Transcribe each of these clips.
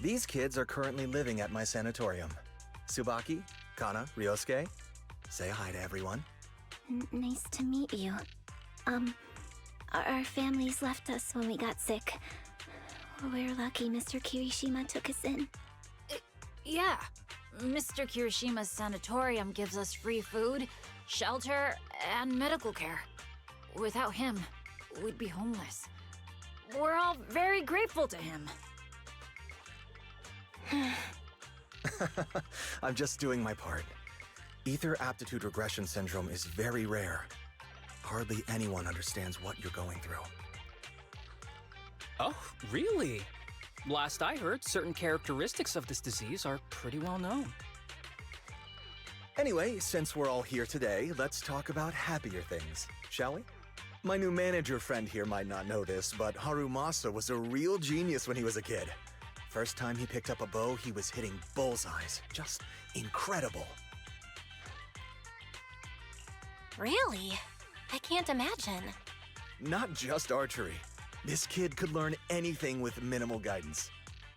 These kids are currently living at my sanatorium. Tsubaki, Kana, Ryosuke, say hi to everyone. Nice to meet you. Our families left us when we got sick. We're lucky Mr. Kirishima took us in. Yeah. Mr. Kirishima's sanatorium gives us free food, shelter, and medical care. Without him, we'd be homeless. We're all very grateful to him. I'm just doing my part. Ether aptitude regression syndrome is very rare. Hardly anyone understands what you're going through. Oh, really? Last I heard, certain characteristics of this disease are pretty well known. Anyway, since we're all here today, let's talk about happier things, shall we? My new manager friend here might not know this, but Harumasa was a real genius when he was a kid. First time he picked up a bow, he was hitting bullseyes. Just incredible. Really? I can't imagine. Not just archery. This kid could learn anything with minimal guidance.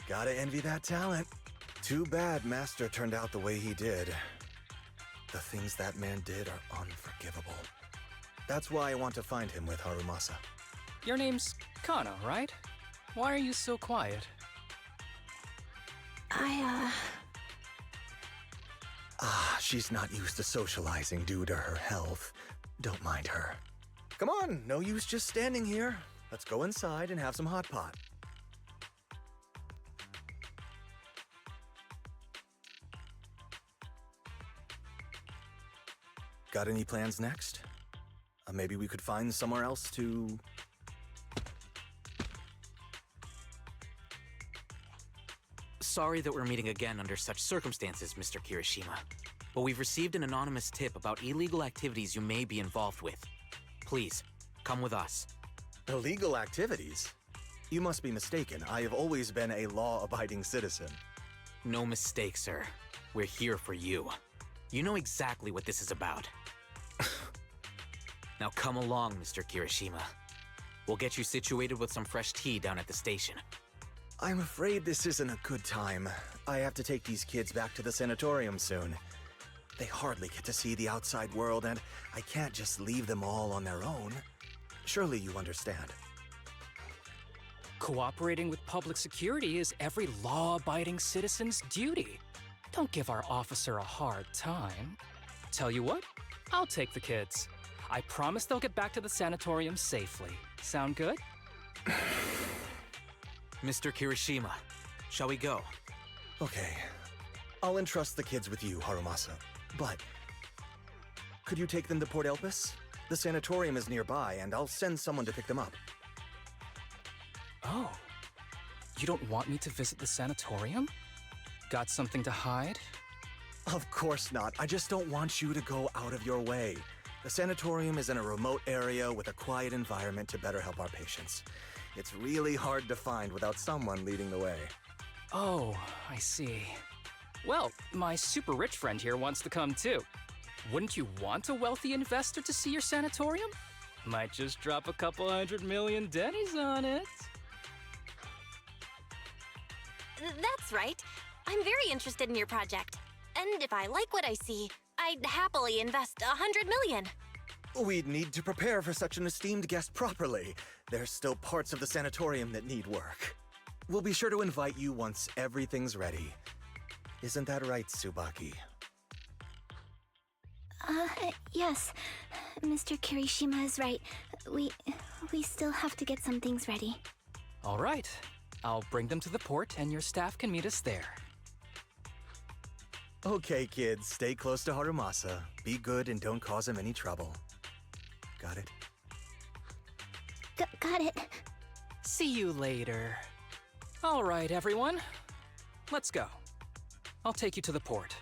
Gotta envy that talent. Too bad Master turned out the way he did. The things that man did are unforgivable. That's why I want to find him with Harumasa. Your name's Kana, right? Why are you so quiet? She's not used to socializing due to her health. Don't mind her. Come on, no use just standing here. Let's go inside and have some hot pot. Got any plans next? Maybe we could find somewhere else to... Sorry that we're meeting again under such circumstances, Mr. Kirishima. But we've received an anonymous tip about illegal activities you may be involved with. Please, come with us. Illegal activities? You must be mistaken. I have always been a law-abiding citizen. No mistake, sir. We're here for you. You know exactly what this is about. Now come along, Mr. Kirishima. We'll get you situated with some fresh tea down at the station. I'm afraid this isn't a good time. I have to take these kids back to the sanatorium soon. They hardly get to see the outside world, and I can't just leave them all on their own. Surely you understand. Cooperating with public security is every law-abiding citizen's duty. Don't give our officer a hard time. Tell you what, I'll take the kids. I promise they'll get back to the sanatorium safely. Sound good? Mr. Kirishima, shall we go? Okay. I'll entrust the kids with you, Harumasa. But... could you take them to Port Elpis? The sanatorium is nearby, and I'll send someone to pick them up. Oh. You don't want me to visit the sanatorium? Got something to hide? Of course not. I just don't want you to go out of your way. The sanatorium is in a remote area with a quiet environment to better help our patients. It's really hard to find without someone leading the way. Oh, I see. Well, my super rich friend here wants to come too. Wouldn't you want a wealthy investor to see your sanatorium? Might just drop a couple $100 million Denny's on it. That's right. I'm very interested in your project. And if I like what I see, I'd happily invest $100 million. We'd need to prepare for such an esteemed guest properly. There's still parts of the sanatorium that need work. We'll be sure to invite you once everything's ready. Isn't that right, Tsubaki? Yes. Mr. Kirishima is right. We still have to get some things ready. All right. I'll bring them to the port and your staff can meet us there. Okay, kids, stay close to Harumasa. Be good and don't cause him any trouble. Got it? Got it. See you later. All right, everyone. Let's go. I'll take you to the port.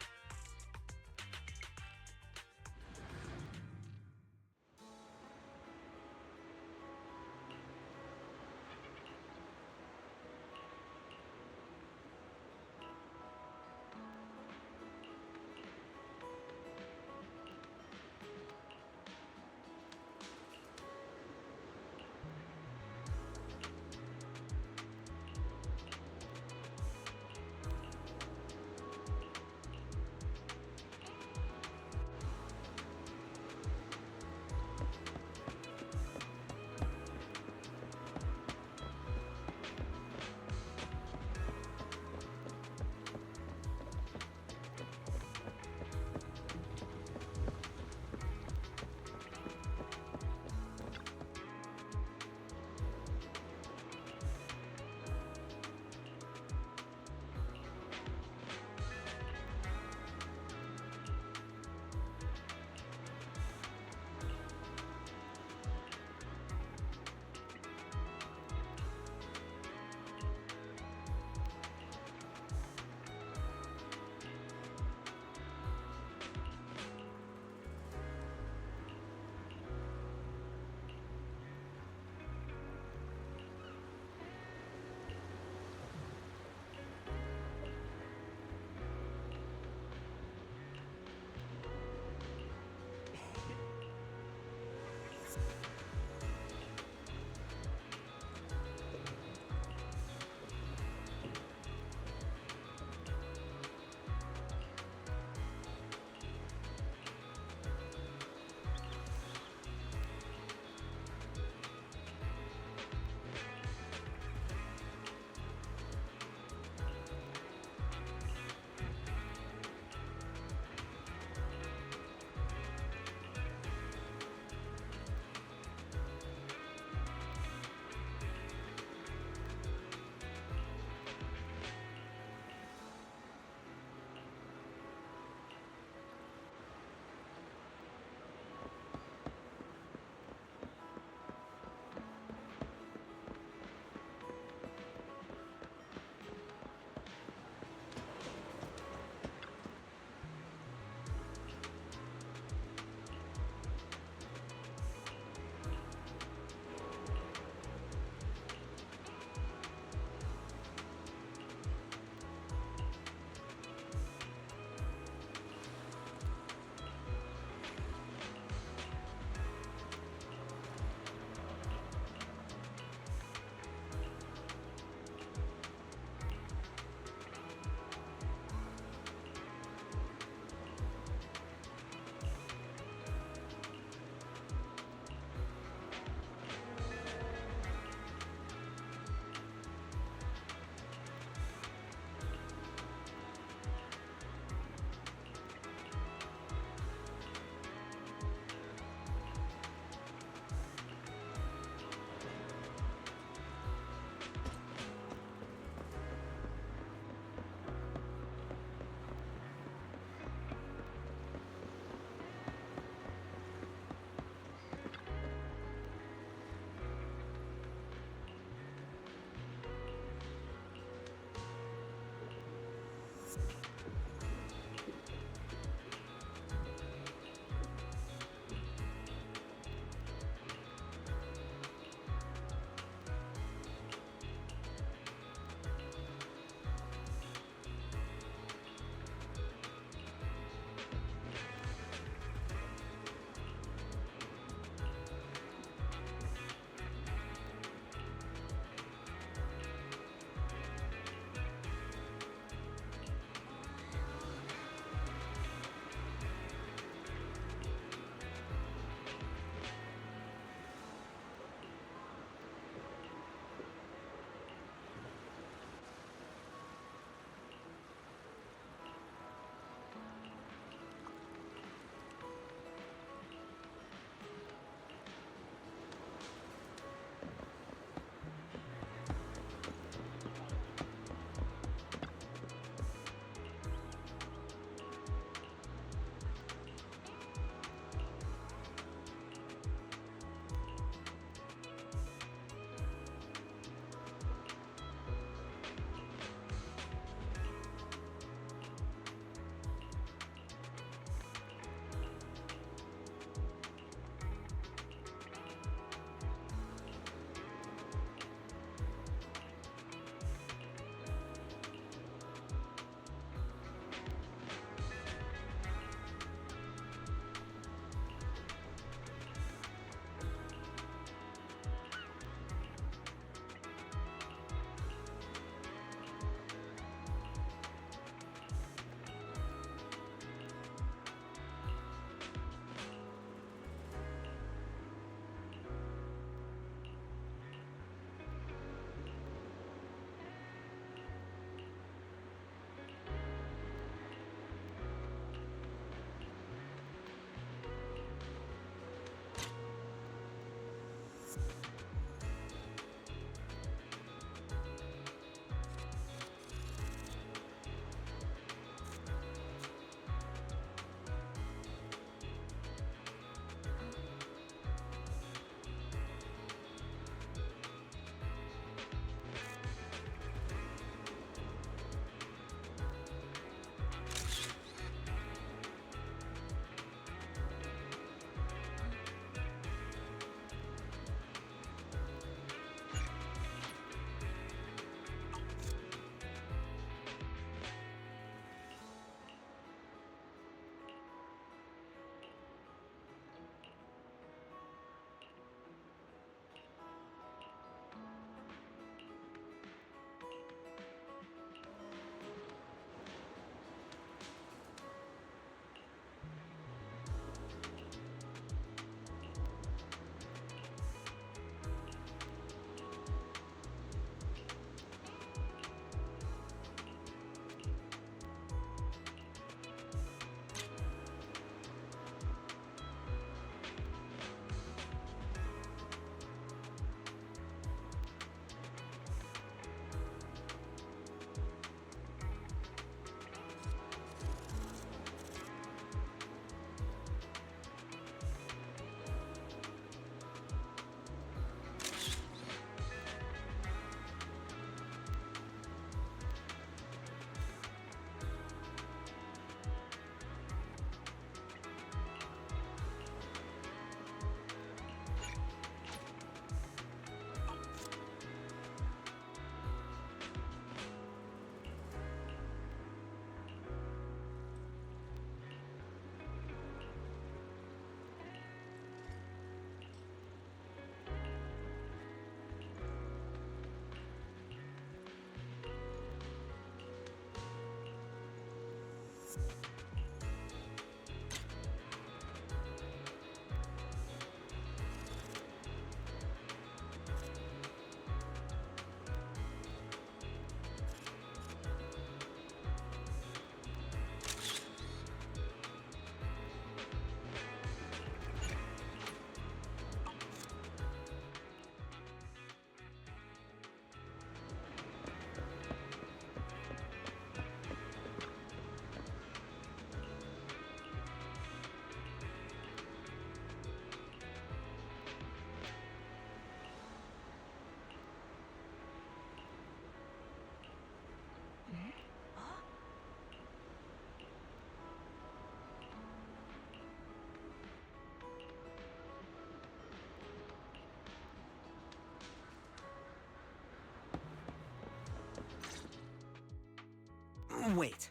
Wait.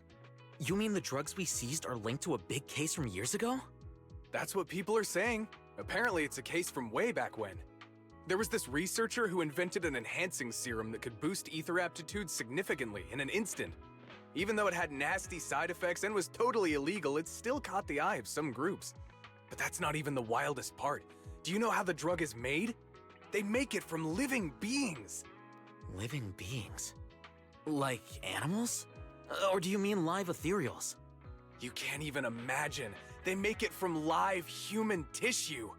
You mean the drugs we seized are linked to a big case from years ago? That's what people are saying. Apparently, it's a case from way back when. There was this researcher who invented an enhancing serum that could boost ether aptitude significantly in an instant. Even though it had nasty side effects and was totally illegal, it still caught the eye of some groups. But that's not even the wildest part. Do you know how the drug is made? They make it from living beings. Living beings? Like animals? Or do you mean live ethereals? You can't even imagine. They make it from live human tissue.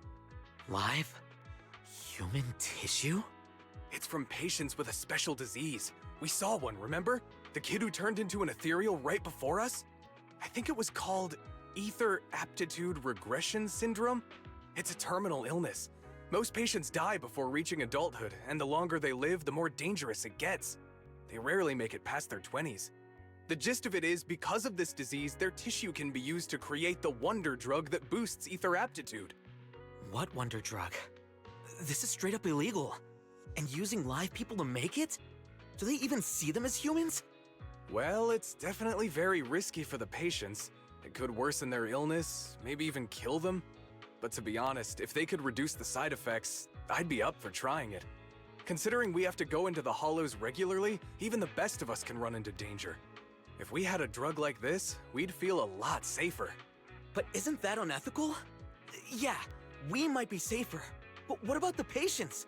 Live? Human tissue? It's from patients with a special disease. We saw one, remember? The kid who turned into an ethereal right before us? I think it was called ether aptitude regression syndrome. It's a terminal illness. Most patients die before reaching adulthood, and the longer they live, the more dangerous it gets. They rarely make it past their 20s. The gist of it is, because of this disease, their tissue can be used to create the wonder drug that boosts ether aptitude. What wonder drug? This is straight up illegal. And using live people to make it? Do they even see them as humans? Well, it's definitely very risky for the patients. It could worsen their illness, maybe even kill them. But to be honest, if they could reduce the side effects, I'd be up for trying it. Considering we have to go into the hollows regularly, even the best of us can run into danger. If we had a drug like this, we'd feel a lot safer. But isn't that unethical? Yeah, we might be safer, but what about the patients?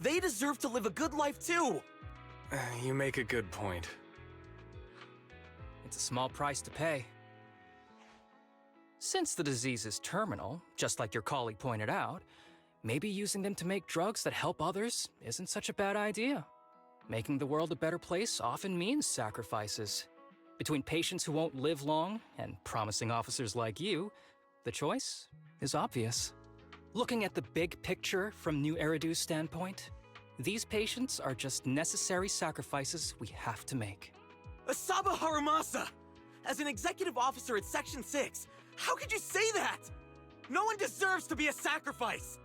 They deserve to live a good life too! You make a good point. It's a small price to pay. Since the disease is terminal, just like your colleague pointed out, maybe using them to make drugs that help others isn't such a bad idea. Making the world a better place often means sacrifices. Between patients who won't live long and promising officers like you, the choice is obvious. Looking at the big picture from New Eridu's standpoint, these patients are just necessary sacrifices we have to make. Asaba Harumasa! As an executive officer at Section 6, how could you say that? No one deserves to be a sacrifice!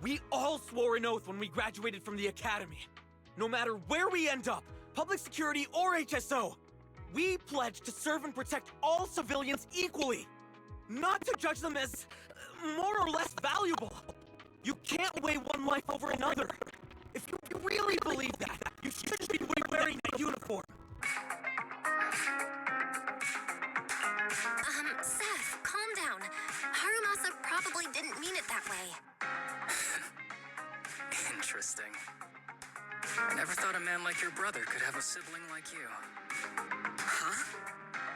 We all swore an oath when we graduated from the academy. No matter where we end up, public security or HSO, we pledge to serve and protect all civilians equally, not to judge them as more or less valuable. You can't weigh one life over another. If you really believe that, you should be wearing a uniform. Seth, calm down. Harumasa probably didn't mean it that way. Interesting. I never thought a man like your brother could have a sibling like you. Huh?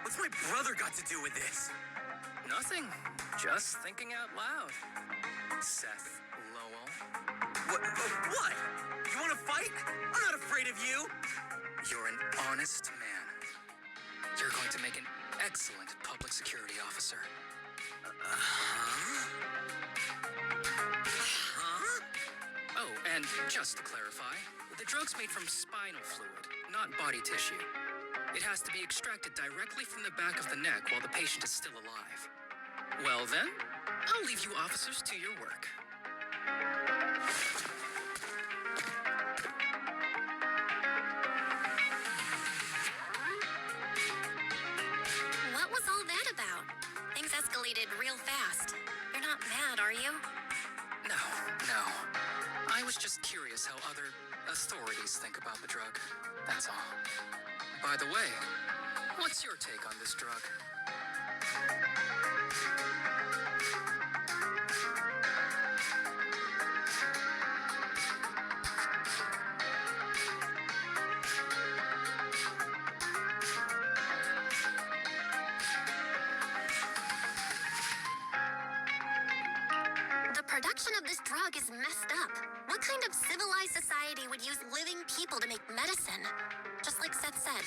What's my brother got to do with this? Nothing. Just thinking out loud. Seth Lowell. What? You want to fight? I'm not afraid of you. You're an honest man. You're going to make an excellent public security officer. Huh? Oh, and just to clarify, the drug's made from spinal fluid, not body tissue. It has to be extracted directly from the back of the neck while the patient is still alive. Well then, I'll leave you officers to your work. What was all that about? Things escalated real fast. You're not mad, are you? No. I was just curious how other authorities think about the drug. That's all. By the way, what's your take on this drug? The production of this drug is messed up. What kind of civilized society would use living people to make medicine? Just like Seth said,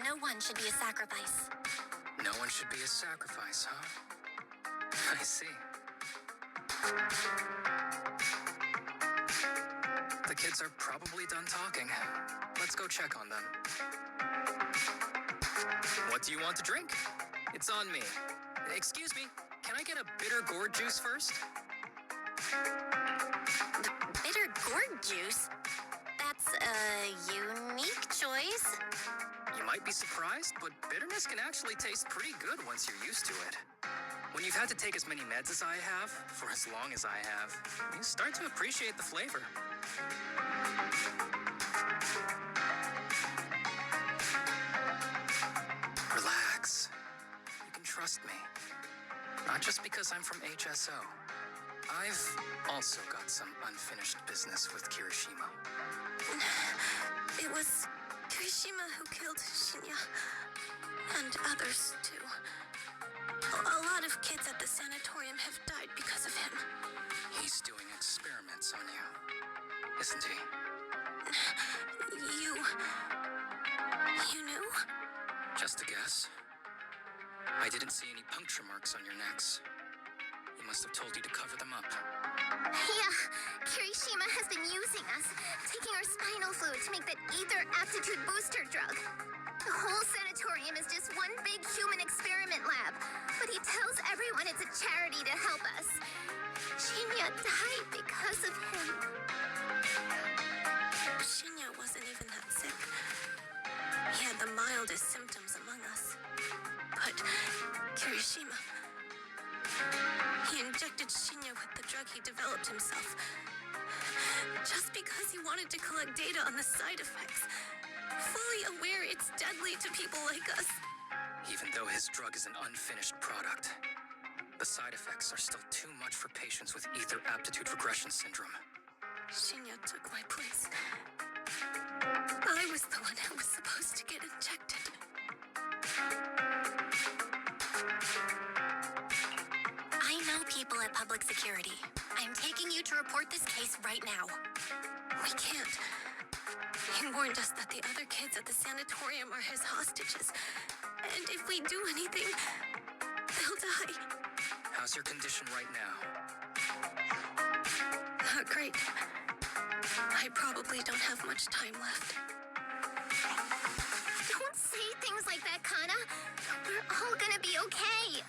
no one should be a sacrifice. No one should be a sacrifice, huh? I see. The kids are probably done talking. Let's go check on them. What do you want to drink? It's on me. Excuse me, can I get a bitter gourd juice first? Bitter gourd juice? That's a unique choice. You might might be surprised, but bitterness can actually taste pretty good once you're used to it. When you've had to take as many meds as I have, for as long as I have, you start to appreciate the flavor. Relax. You can trust me. Not just because I'm from HSO. I've also got some unfinished business with Kirishima. It was Kirishima who killed Shinya. And others, too. A lot of kids at the sanatorium have died because of him. He's doing experiments on you, isn't he? You knew? Just a guess. I didn't see any puncture marks on your necks. He must have told you to cover them up. Yeah, Kirishima has been using us, taking our spinal fluid to make that ether aptitude booster drug. The whole sanatorium is just one big human experiment lab, but he tells everyone it's a charity to help us. Shinya died because of him. Shinya wasn't even that sick. He had the mildest symptoms among us. But Kirishima, he injected Shinya with the drug he developed himself. Just because he wanted to collect data on the side effects. Fully aware it's deadly to people like us. Even though his drug is an unfinished product, the side effects are still too much for patients with ether aptitude regression syndrome. Shinya took my place. I was the one who was supposed to get injected. I know people at public security. I'm taking you to report this case right now. We can't. He warned us that the other kids at the sanatorium are his hostages. And if we do anything, they'll die. How's your condition right now? Not great. I probably don't have much time left. Don't say things like that, Kana. We're all gonna be okay.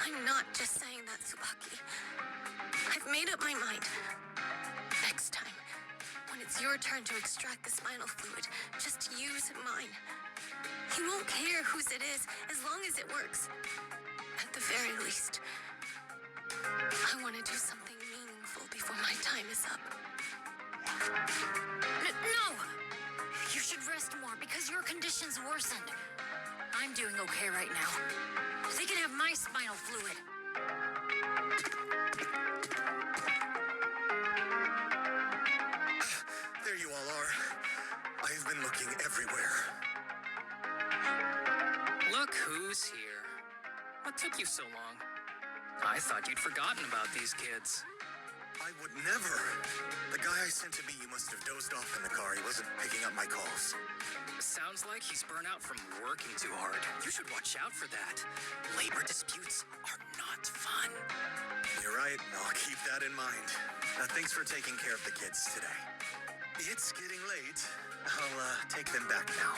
I'm not just saying that, Tsubaki. I've made up my mind. Next time, when it's your turn to extract the spinal fluid, just use mine. He won't care whose it is, as long as it works. At the very least. I want to do something meaningful before my time is up. No! You should rest more because your condition's worsened. I'm doing okay right now. They can have my spinal fluid. There you all are. I've been looking everywhere. Look who's here. What took you so long? I thought you'd forgotten about these kids. I would never. The guy I sent to meet you must have dozed off in the car. He wasn't picking up my calls. Sounds like he's burnt out from working too hard. You should watch out for that. Labor disputes are not fun. You're right. I'll keep that in mind. Thanks for taking care of the kids today. It's getting late. I'll take them back now.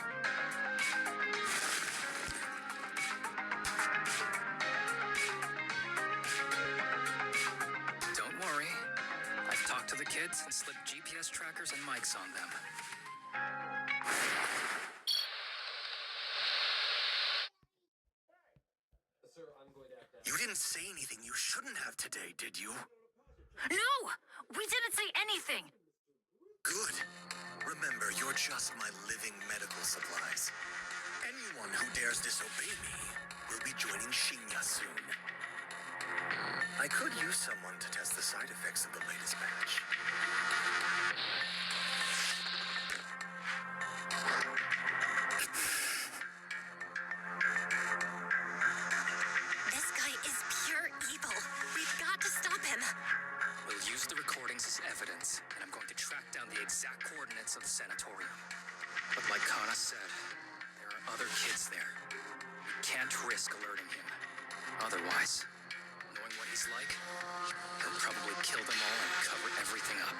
Don't worry. I've talked to the kids and slipped GPS trackers and mics on them. You didn't say anything you shouldn't have today, did you? No! We didn't say anything! Good. Remember, you're just my living medical supplies. Anyone who dares disobey me will be joining Shinya soon. I could use someone to test the side effects of the latest batch. This guy is pure evil. We've got to stop him. We'll use the recordings as evidence, and I'm going to track down the exact coordinates of the sanatorium. But like Kana said, there are other kids there. We can't risk alerting him. Otherwise, knowing what he's like, he'll probably kill them all and cover everything up.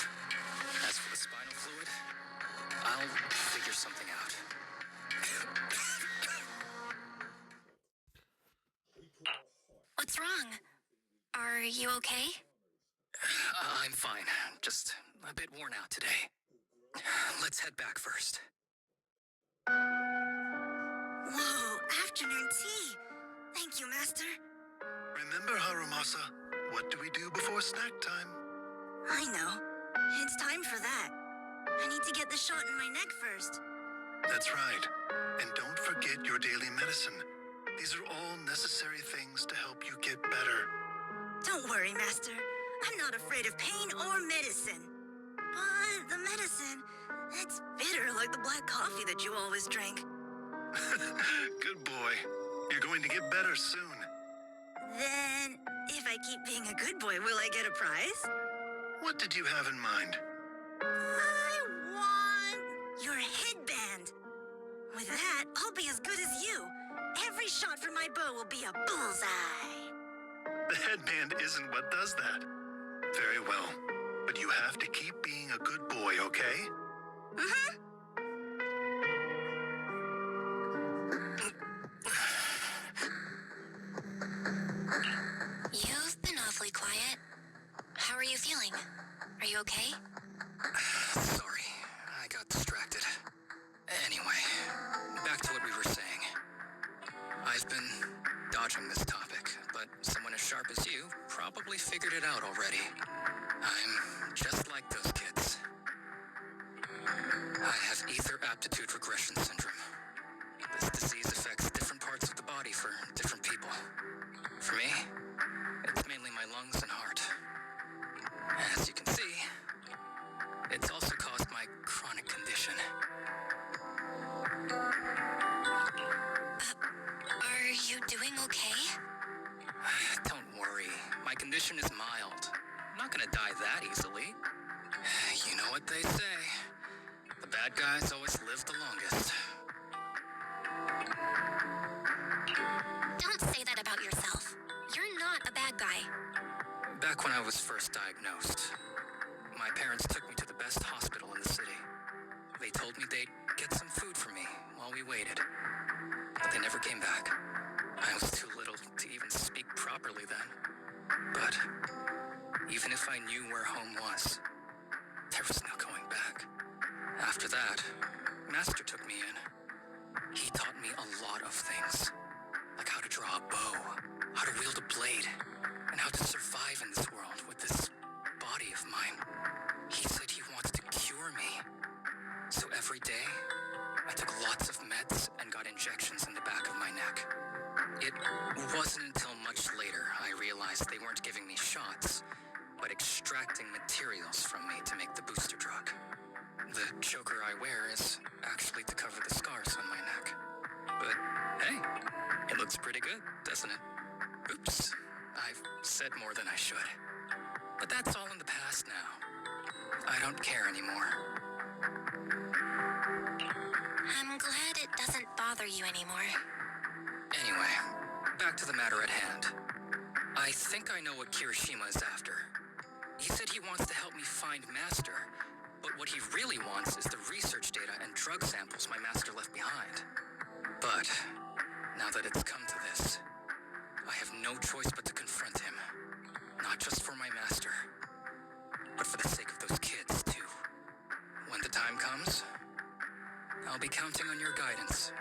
As for the spinal fluid, I'll figure something out. What's wrong? Are you okay? I'm fine. Just a bit worn out today. Let's head back first. Thank you, Master. Remember, Harumasa, what do we do before snack time? I know. It's time for that. I need to get the shot in my neck first. That's right. And don't forget your daily medicine. These are all necessary things to help you get better. Don't worry, Master. I'm not afraid of pain or medicine. But the medicine, it's bitter like the black coffee that you always drink. Good boy. You're going to get better soon. Then, if I keep being a good boy, will I get a prize? What did you have in mind? I want your headband. With that, I'll be as good as you. Every shot from my bow will be a bullseye. The headband isn't what does that. Very well. But you have to keep being a good boy, okay? Mm-hmm. You've been awfully quiet. How are you feeling? Are you okay? Sorry, I got distracted. Anyway, back to what we were saying. I've been dodging this topic, but someone as sharp as you probably figured it out already. I'm just like those kids. I have ether aptitude regression syndrome. This disease affects different parts of the body for different people. For me, it's mainly my lungs and heart. As you can see, it's also caused my chronic condition. Are you doing okay? Don't worry, my condition is mild. I'm not gonna die that easily. You know what they say. The bad guys always live the longest. Don't say that about yourself. You're not a bad guy. Back when I was first diagnosed, my parents took me to the best hospital in the city. They told me they'd get some food for me while we waited. But they never came back. I was too little to even speak properly then. But even if I knew where home was, there was no going back. After that, Master took me in. He taught me a lot of things, like how to draw a bow, how to wield a blade, and how to survive in this world with this body of mine. He said he wants to cure me. So every day, I took lots of meds and got injections in the back of my neck. It wasn't until much later I realized they weren't giving me shots, but extracting materials from me to make the booster drug. The choker I wear is actually to cover the scars on my neck. But hey, it looks pretty good, doesn't it? Oops, I've said more than I should. But that's all in the past now. I don't care anymore. I'm glad it doesn't bother you anymore. Anyway, back to the matter at hand. I think I know what Kirishima is after. He said he wants to help me find Master, but what he really wants is the research data and drug samples my master left behind. But now that it's come to this, I have no choice but to confront him. Not just for my master, but for the sake of those kids, too. When the time comes, I'll be counting on your guidance.